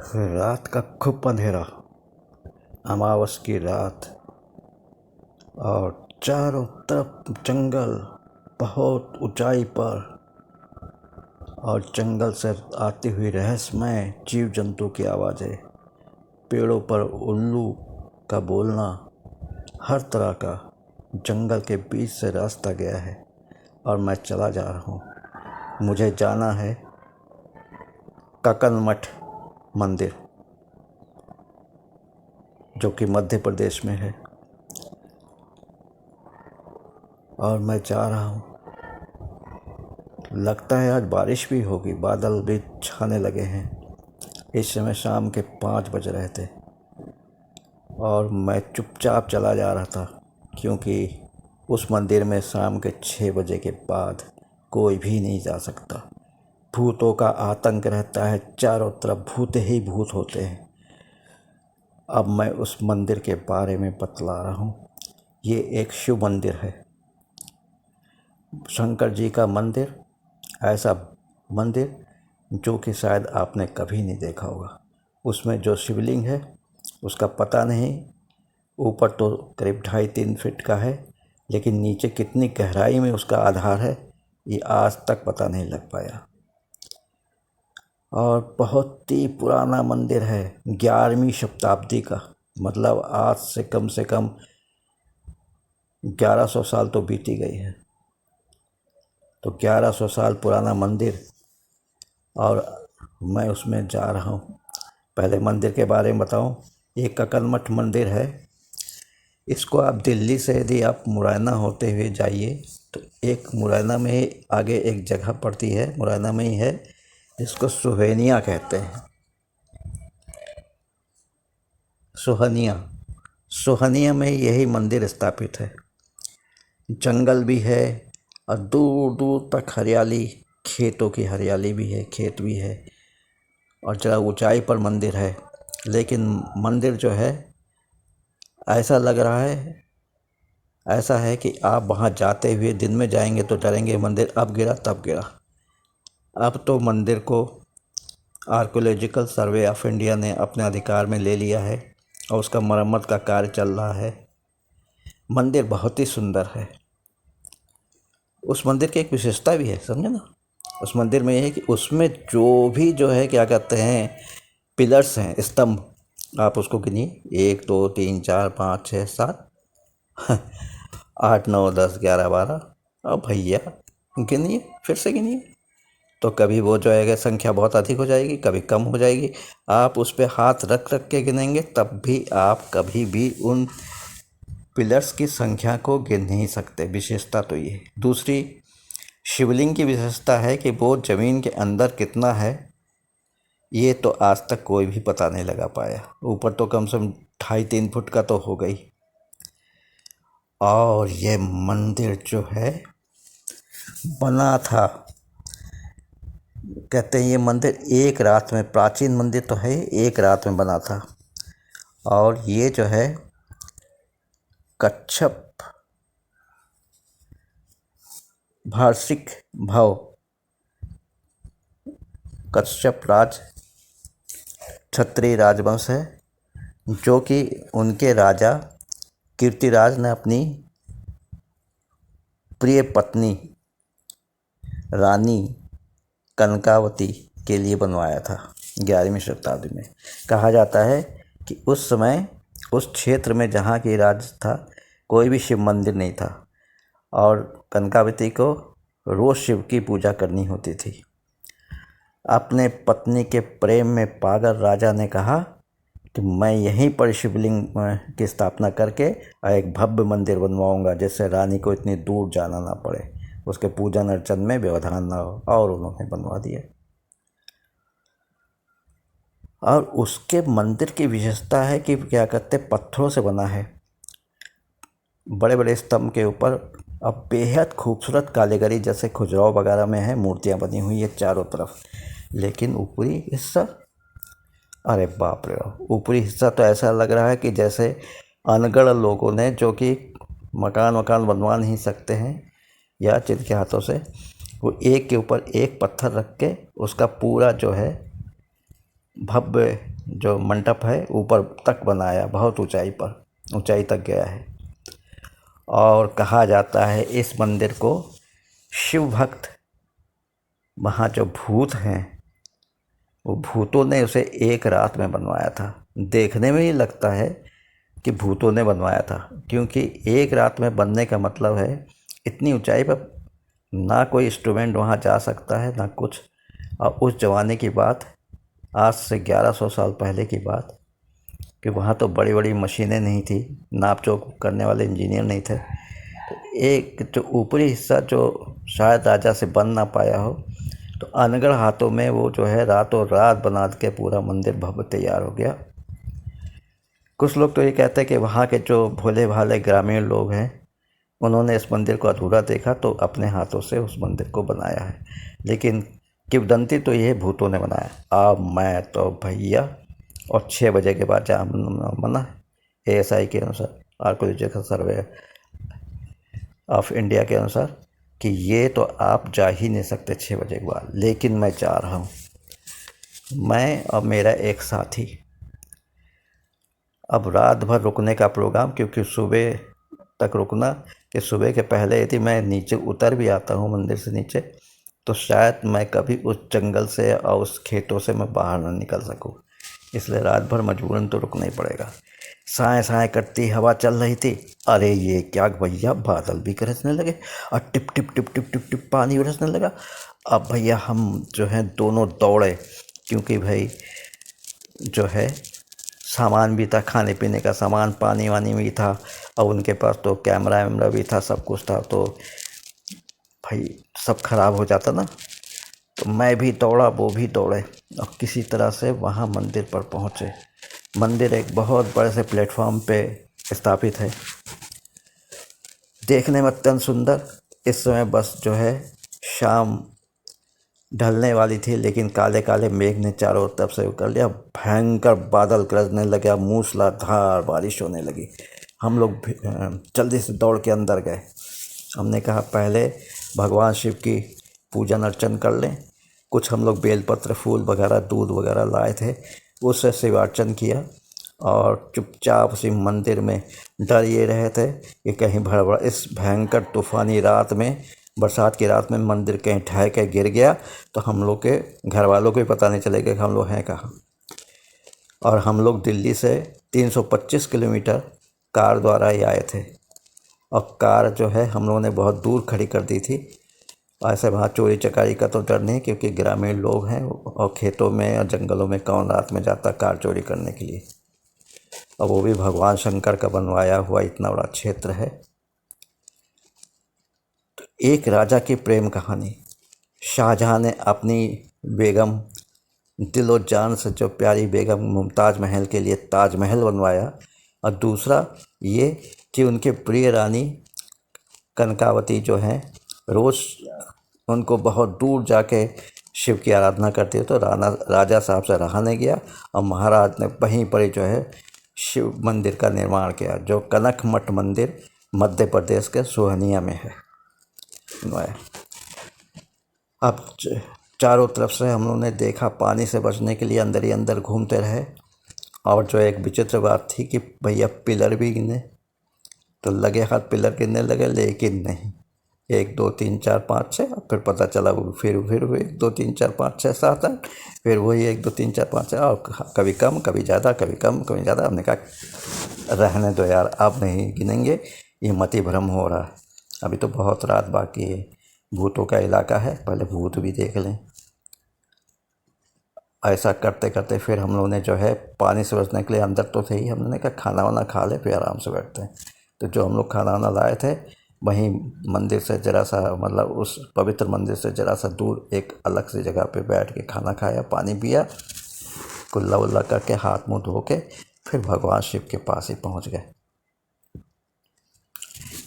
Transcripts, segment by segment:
रात का खूब अंधेरा, अमावस की रात, और चारों तरफ जंगल, बहुत ऊंचाई पर, और जंगल से आती हुई रहस्यमय जीव जंतु की आवाज़ें, पेड़ों पर उल्लू का बोलना, हर तरह का। जंगल के बीच से रास्ता गया है और मैं चला जा रहा हूँ। मुझे जाना है ककलमठ मंदिर, जो कि मध्य प्रदेश में है, और मैं जा रहा हूँ। लगता है आज बारिश भी होगी, बादल भी छाने लगे हैं। इस समय शाम के 5 बज रहे थे और मैं चुपचाप चला जा रहा था, क्योंकि उस मंदिर में शाम के 6 बजे के बाद कोई भी नहीं जा सकता। भूतों का आतंक रहता है, चारों तरफ भूत ही भूत होते हैं। अब मैं उस मंदिर के बारे में बतला रहा हूँ। ये एक शिव मंदिर है, शंकर जी का मंदिर, ऐसा मंदिर जो कि शायद आपने कभी नहीं देखा होगा। उसमें जो शिवलिंग है उसका पता नहीं, ऊपर तो करीब 2.5-3 फीट का है, लेकिन नीचे कितनी गहराई में उसका आधार है ये आज तक पता नहीं लग पाया। और बहुत ही पुराना मंदिर है, 11वीं शताब्दी का, मतलब आज से कम 1100 साल तो बीती गई है। तो 1100 साल पुराना मंदिर, और मैं उसमें जा रहा हूँ। पहले मंदिर के बारे में बताऊँ। ये ककलमठ मंदिर है। इसको आप दिल्ली से यदि आप मुरैना होते हुए जाइए तो एक मुरैना में ही आगे एक जगह पड़ती है, मुरैना में ही है, जिसको सुहेनिया कहते हैं। सोहनिया में यही मंदिर स्थापित है। जंगल भी है और दूर दूर तक हरियाली, खेतों की हरियाली भी है, खेत भी है, और जरा ऊंचाई पर मंदिर है। लेकिन मंदिर जो है, ऐसा लग रहा है, ऐसा है कि आप वहाँ जाते हुए दिन में जाएंगे तो डरेंगे मंदिर अब गिरा तब गिरा। अब तो मंदिर को आर्कोलॉजिकल सर्वे ऑफ इंडिया ने अपने अधिकार में ले लिया है और उसका मरम्मत का कार्य चल रहा है। मंदिर बहुत ही सुंदर है। उस मंदिर की एक विशेषता भी है, समझे ना। उस मंदिर में यह है कि उसमें जो भी जो है क्या कहते हैं, पिलर्स हैं, स्तंभ, आप उसको गिनिए, 1 2 3 4 5 6 7 8 9 10 11 12, अब भैया गिनिए, फिर से गिनिए। तो कभी वो जो है संख्या बहुत अधिक हो जाएगी, कभी कम हो जाएगी। आप उस पर हाथ रख रख के गिनेंगे तब भी आप कभी भी उन पिलर्स की संख्या को गिन नहीं सकते। विशेषता तो ये। दूसरी, शिवलिंग की विशेषता है कि वो ज़मीन के अंदर कितना है ये तो आज तक कोई भी पता नहीं लगा पाया। ऊपर तो कम से कम 2.5-3 फुट का तो हो गई। और ये मंदिर जो है बना था, कहते हैं ये मंदिर एक रात में, प्राचीन मंदिर तो है, एक रात में बना था। और ये जो है कच्छप वार्षिक भव, कच्छप राज क्षत्रिय राजवंश है, जो कि उनके राजा कीर्तिराज ने अपनी प्रिय पत्नी रानी कनकावती के लिए बनवाया था 11वीं शताब्दी में। कहा जाता है कि उस समय उस क्षेत्र में जहाँ की राज था, कोई भी शिव मंदिर नहीं था और कनकावती को रोज़ शिव की पूजा करनी होती थी। अपने पत्नी के प्रेम में पागल राजा ने कहा कि मैं यहीं पर शिवलिंग की स्थापना करके एक भव्य मंदिर बनवाऊंगा, जिससे रानी को इतनी दूर जाना ना पड़े, उसके पूजन अर्चन में व्यवधान ना हो। और उन्होंने बनवा दिया। और उसके मंदिर की विशेषता है कि क्या कहते, पत्थरों से बना है, बड़े बड़े स्तंभ के ऊपर। अब बेहद खूबसूरत कारीगरी, जैसे खजुराहो वगैरह में है, मूर्तियाँ बनी हुई है चारों तरफ। लेकिन ऊपरी हिस्सा, अरे बाप रे, ऊपरी हिस्सा तो ऐसा लग रहा है कि जैसे अनगढ़ लोगों ने, जो कि मकान बनवा नहीं सकते हैं या जिनके हाथों से, वो एक के ऊपर एक पत्थर रख के उसका पूरा जो है भव्य जो मंडप है ऊपर तक बनाया, बहुत ऊंचाई तक गया है। और कहा जाता है इस मंदिर को शिव भक्त, वहाँ जो भूत हैं वो भूतों ने उसे एक रात में बनवाया था। देखने में ही लगता है कि भूतों ने बनवाया था, क्योंकि एक रात में बनने का मतलब है इतनी ऊंचाई पर ना कोई इंस्ट्रूमेंट वहाँ जा सकता है ना कुछ। और उस ज़माने की बात, आज से 1100 साल पहले की बात, कि वहाँ तो बड़ी बड़ी मशीनें नहीं थी, नाप जोख करने वाले इंजीनियर नहीं थे। तो एक जो ऊपरी हिस्सा जो शायद राजा से बन ना पाया हो, तो अनगढ़ हाथों में वो जो है रातों रात बना के पूरा मंदिर भव्य तैयार हो गया। कुछ लोग तो ये कहते हैं कि वहाँ के जो भोले भाले ग्रामीण लोग हैं उन्होंने इस मंदिर को अधूरा देखा तो अपने हाथों से उस मंदिर को बनाया है, लेकिन किंवदंती तो ये भूतों ने बनाया। अब मैं तो भैया, और 6 बजे के बाद जाना मना, ASI के अनुसार, आर्कोलॉजिकल सर्वे ऑफ इंडिया के अनुसार, कि ये तो आप जा ही नहीं सकते 6 बजे के बाद। लेकिन मैं जा रहा हूँ, मैं और मेरा एक साथी। अब रात भर रुकने का प्रोग्राम, क्योंकि सुबह तक रुकना, कि सुबह के पहले यदि मैं नीचे उतर भी आता हूँ मंदिर से नीचे, तो शायद मैं कभी उस जंगल से और उस खेतों से मैं बाहर ना निकल सकूँ। इसलिए रात भर मजबूरन तो रुकना ही पड़ेगा। साए साए करती हवा चल रही थी। अरे ये क्या भैया, बादल भी गरजने लगे और tip tip tip tip tip tip पानी बरसने लगा। अब भैया हम जो है दोनों दौड़े, क्योंकि भाई जो है सामान भी था, खाने पीने का सामान, पानी वानी भी था, और उनके पास तो कैमरा वैमरा भी था, सब कुछ था, तो भाई सब खराब हो जाता ना। तो मैं भी दौड़ा, वो भी दौड़े, और किसी तरह से वहाँ मंदिर पर पहुँचे। मंदिर एक बहुत बड़े से प्लेटफॉर्म पे स्थापित है, देखने में अत्यंत सुंदर। इस समय बस जो है शाम ढलने वाली थी, लेकिन काले काले मेघ ने चारों तरफ से कर लिया। भयंकर बादल गरजने लगा, मूसलाधार बारिश होने लगी। हम लोग जल्दी से दौड़ के अंदर गए। हमने कहा पहले भगवान शिव की पूजन अर्चन कर लें। कुछ हम लोग बेलपत्र, फूल वगैरह, दूध वगैरह लाए थे, उससे शिवार्चन किया, और चुपचाप उसी मंदिर में डर ये रहे थे कि कहीं भड़बड़, इस भयंकर तूफ़ानी रात में, बरसात की रात में मंदिर कहीं ढह के गिर गया तो हम लोग के घर वालों को भी पता नहीं चलेगा कि हम लोग हैं कहाँ। और हम लोग दिल्ली से 325 किलोमीटर कार द्वारा ही आए थे, और कार जो है हम लोगों ने बहुत दूर खड़ी कर दी थी। ऐसे वहाँ चोरी चकारी का तो डर नहीं, क्योंकि ग्रामीण लोग हैं, और खेतों में और जंगलों में कौन रात में जाता कार चोरी करने के लिए। और वो भी भगवान शंकर का बनवाया हुआ इतना बड़ा क्षेत्र है। तो एक राजा की प्रेम कहानी, शाहजहां ने अपनी बेगम, दिलो जान से जो प्यारी बेगम मुमताज़ महल के लिए ताजमहल बनवाया, और दूसरा ये कि उनके प्रिय रानी कनकावती जो हैं, रोज़ उनको बहुत दूर जाके शिव की आराधना करती है। तो राजा साहब से रहा नहीं गया, और महाराज ने वहीं पर जो है शिव मंदिर का निर्माण किया, जो कनक मठ मंदिर मध्य प्रदेश के सोहनिया में है। अब चारों तरफ से हम लोगों ने देखा, पानी से बचने के लिए अंदर ही अंदर घूमते रहे। और जो एक विचित्र बात थी कि भैया पिलर भी गिने, तो लगे हाथ पिलर गिनने लगे, लेकिन नहीं, 1 2 3 4 5 6, फिर पता चला वो फिर 1 2 3 4 5 6 7 8, फिर वही 1 2 3 4 5 6, और कभी कम कभी ज़्यादा, कभी कम कभी ज़्यादा। हमने कहा रहने दो यार, अब नहीं गिनेंगे, ये मति भ्रम हो रहा है, अभी तो बहुत रात बाकी है, भूतों का इलाका है, पहले भूत भी देख लें। ऐसा करते करते फिर हम लोगों ने जो है पानी से बचने के लिए, अंदर तो थे ही, हमने कहा खाना वाना खा ले फिर आराम से बैठते हैं। तो जो हम लोग खाना वाना लाए थे, वहीं मंदिर से जरा सा, मतलब उस पवित्र मंदिर से जरा सा दूर एक अलग सी जगह पे बैठ के खाना खाया, पानी पिया, कुल्ला वुल्ला करके हाथ मुँह धो के फिर भगवान शिव के पास ही पहुंच गए।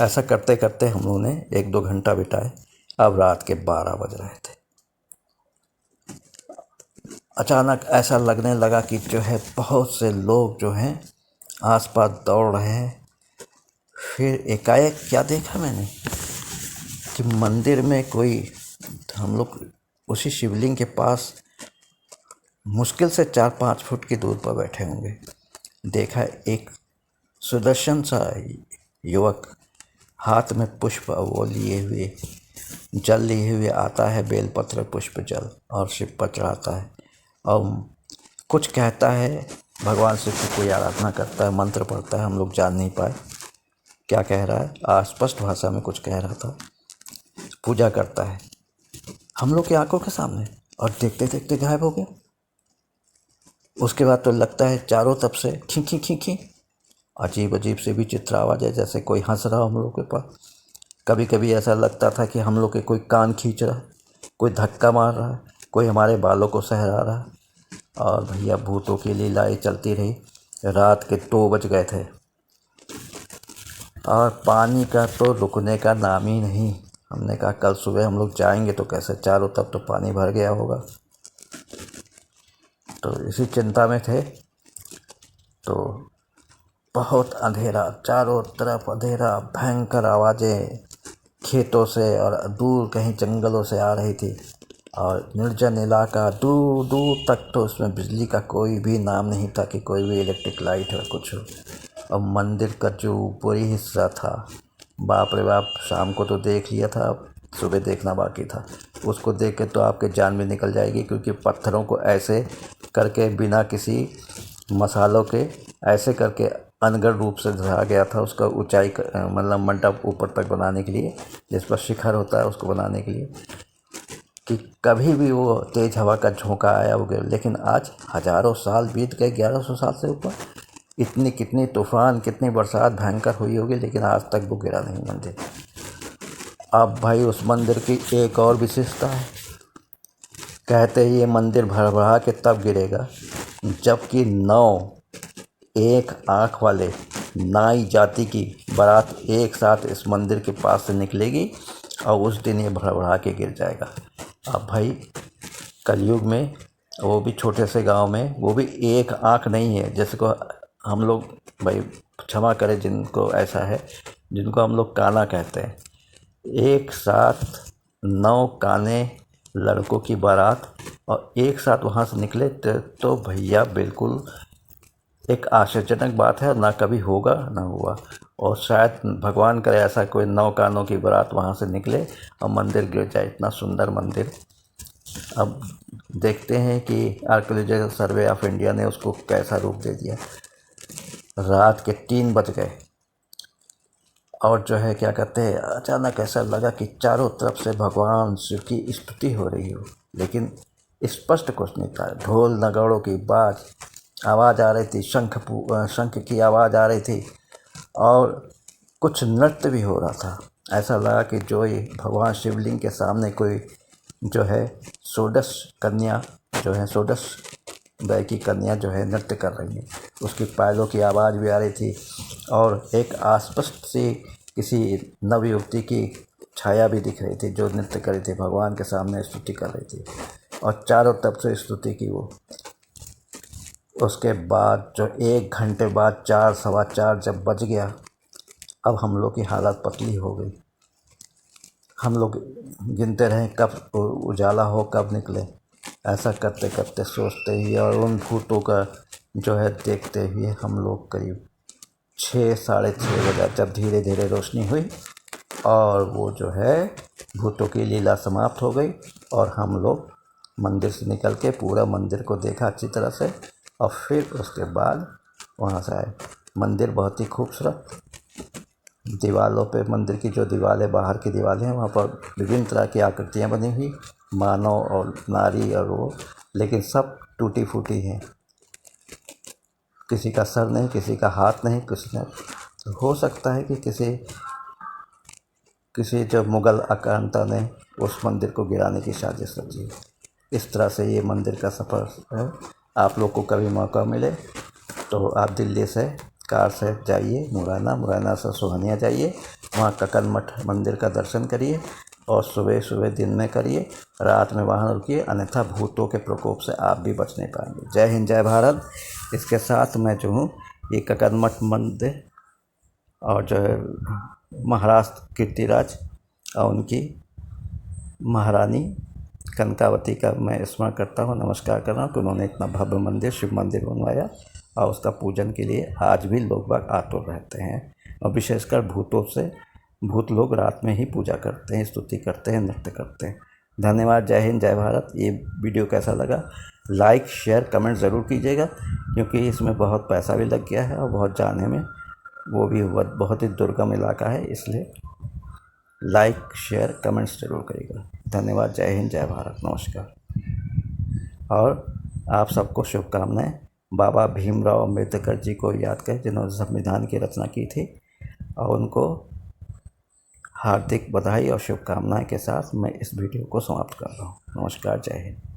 ऐसा करते करते हम लोगों ने 1 2 घंटा बिताए। अब रात के 12 बज रहे थे। अचानक ऐसा लगने लगा कि जो है बहुत से लोग जो हैं आसपास दौड़ रहे हैं। फिर एकाएक क्या देखा मैंने कि मंदिर में कोई, हम लोग उसी शिवलिंग के पास मुश्किल से 4-5 फुट की दूर पर बैठे होंगे। देखा एक सुदर्शन सा युवक हाथ में पुष्प वो लिए हुए, जल लिए हुए आता है, बेलपत्र पुष्प जल, और शिव पर चढ़ाता है और कुछ कहता है, भगवान शिव की कोई आराधना करता है, मंत्र पढ़ता है। हम लोग जान नहीं पाए क्या कह रहा है, अस्पष्ट भाषा में कुछ कह रहा था। पूजा करता है हम लोग की आंखों के सामने, और देखते देखते गायब हो गया। उसके बाद तो लगता है चारों तरफ से खी खी खी खी अजीब अजीब से विचित्र आवाज़ है, जैसे कोई हंस रहा हम लोग के पास। कभी कभी ऐसा लगता था कि हम लोग के कोई कान खींच रहा है, कोई धक्का मार रहा है, कोई हमारे बालों को सहरा रहा है। और भैया भूतों की लीलाएं चलती रही। रात के 2 बज गए थे और पानी का तो रुकने का नाम ही नहीं। हमने कहा कल सुबह हम लोग जाएंगे तो कैसे, चारों तरफ तो पानी भर गया होगा। तो इसी चिंता में थे। तो बहुत अंधेरा, चारों तरफ अंधेरा, भयंकर आवाज़ें खेतों से और दूर कहीं जंगलों से आ रही थी, और निर्जन इलाका, दूर दूर तक तो उसमें बिजली का कोई भी नाम नहीं था कि कोई भी इलेक्ट्रिक लाइट हो कुछ हो। और मंदिर का जो ऊपरी हिस्सा था, बाप रे बाप, शाम को तो देख लिया था, अब सुबह देखना बाकी था। उसको देख के तो आपके जान में निकल जाएगी, क्योंकि पत्थरों को ऐसे करके बिना किसी मसालों के ऐसे करके अनगढ़ रूप से धरा गया था। उसका ऊंचाई मतलब मंडप ऊपर तक बनाने के लिए, जिस पर शिखर होता है उसको बनाने के लिए, कि कभी भी वो तेज़ हवा का झोंका आया हो गया। लेकिन आज हज़ारों साल बीत गए, 1100 साल से ऊपर, इतनी कितनी तूफान, कितनी बरसात भयंकर हुई होगी, लेकिन आज तक वो गिरा नहीं मंदिर। अब भाई उस मंदिर की एक और विशेषता है, कहते हैं ये मंदिर भरभरा के तब गिरेगा जबकि 9 एक आँख वाले नाई जाति की बारात एक साथ इस मंदिर के पास से निकलेगी, और उस दिन ये भरभरा के गिर जाएगा। अब भाई कलयुग में, वो भी छोटे से गांव में, वो भी एक आँख नहीं है, जैसे को हम लोग, भाई क्षमा करें जिनको ऐसा है, जिनको हम लोग काना कहते हैं, एक साथ 9 काने लड़कों की बारात और एक साथ वहाँ से निकले तो भैया बिल्कुल एक आश्चर्यजनक बात है, ना कभी होगा ना हुआ। और शायद भगवान करे ऐसा कोई 9 कानों की बारात वहाँ से निकले और मंदिर गिर जाए, इतना सुंदर मंदिर। अब देखते हैं कि आर्कियोलॉजिकल सर्वे ऑफ इंडिया ने उसको कैसा रूप दे दिया। रात के 3 बज गए और जो है क्या कहते हैं, अचानक ऐसा लगा कि चारों तरफ से भगवान शिव की स्तुति हो रही हो, लेकिन स्पष्ट कुछ नहीं था। ढोल नगाड़ों की आवाज़ आ रही थी, शंख की आवाज़ आ रही थी, और कुछ नृत्य भी हो रहा था। ऐसा लगा कि जो ये भगवान शिवलिंग के सामने कोई जो है षोडश कन्या, जो है षोडश वय की कन्या जो है नृत्य कर रही है, उसकी पायलों की आवाज़ भी आ रही थी, और एक अस्पष्ट सी किसी नवयुवती की छाया भी दिख रही थी जो नृत्य कर रही थी, भगवान के सामने स्तुति कर रही थी, और चारों तरफ से स्तुति की वो। उसके बाद जो 1 घंटे बाद 4 सवा 4 जब बज गया, अब हम लोग की हालत पतली हो गई। हम लोग गिनते रहे कब उजाला हो, कब निकले। ऐसा करते करते सोचते ही और उन भूतों का जो है देखते हुए हम लोग करीब 6 साढ़े 6 बजे जब धीरे धीरे रोशनी हुई, और वो जो है भूतों की लीला समाप्त हो गई, और हम लोग मंदिर से निकल के पूरा मंदिर को देखा अच्छी तरह से, और फिर उसके बाद वहाँ से आए। मंदिर बहुत ही खूबसूरत, दीवारों पे मंदिर की जो दीवारें, बाहर की दीवारें हैं, वहाँ पर विभिन्न तरह की आकृतियाँ बनी हुई, मानव और नारी और वो, लेकिन सब टूटी फूटी हैं। किसी का सर नहीं, किसी का हाथ नहीं, किसी ने, हो सकता है कि किसी जो मुग़ल आक्रांता ने उस मंदिर को गिराने की साजिश रची। इस तरह से ये मंदिर का सफ़र है। आप लोग को कभी मौका मिले तो आप दिल्ली से कार से जाइए मुरैना से सोहनिया जाइए, वहाँ ककन मठ मंदिर का दर्शन करिए, और सुबह सुबह दिन में करिए, रात में वहाँ रुकिए, अन्यथा भूतों के प्रकोप से आप भी बच नहीं पाएंगे। जय हिंद, जय भारत। इसके साथ मैं जो हूँ ये ककन मठ मंदिर और जो है महाराष्ट्र कीर्तिराज और उनकी महारानी कनकावती का मैं स्मरण करता हूँ, नमस्कार कर रहा हूँ कि उन्होंने इतना भव्य मंदिर, शिव मंदिर बनवाया और उसका पूजन के लिए आज भी लोग बाग आतुर रहते हैं। और विशेषकर भूत लोग रात में ही पूजा करते हैं, स्तुति करते हैं, नृत्य करते हैं। धन्यवाद। जय हिंद, जय भारत। ये वीडियो कैसा लगा लाइक शेयर कमेंट ज़रूर कीजिएगा, क्योंकि इसमें बहुत पैसा भी लग गया है और बहुत जाने में वो भी बहुत ही दुर्गम इलाका है, इसलिए लाइक शेयर कमेंट्स ज़रूर करिएगा। धन्यवाद। जय हिंद, जय भारत। नमस्कार। और आप सबको शुभकामनाएं। बाबा भीमराव अम्बेडकर जी को याद करें, जिन्होंने संविधान की रचना की थी, और उनको हार्दिक बधाई और शुभकामनाएं के साथ मैं इस वीडियो को समाप्त कर रहा हूँ। नमस्कार। जय हिंद।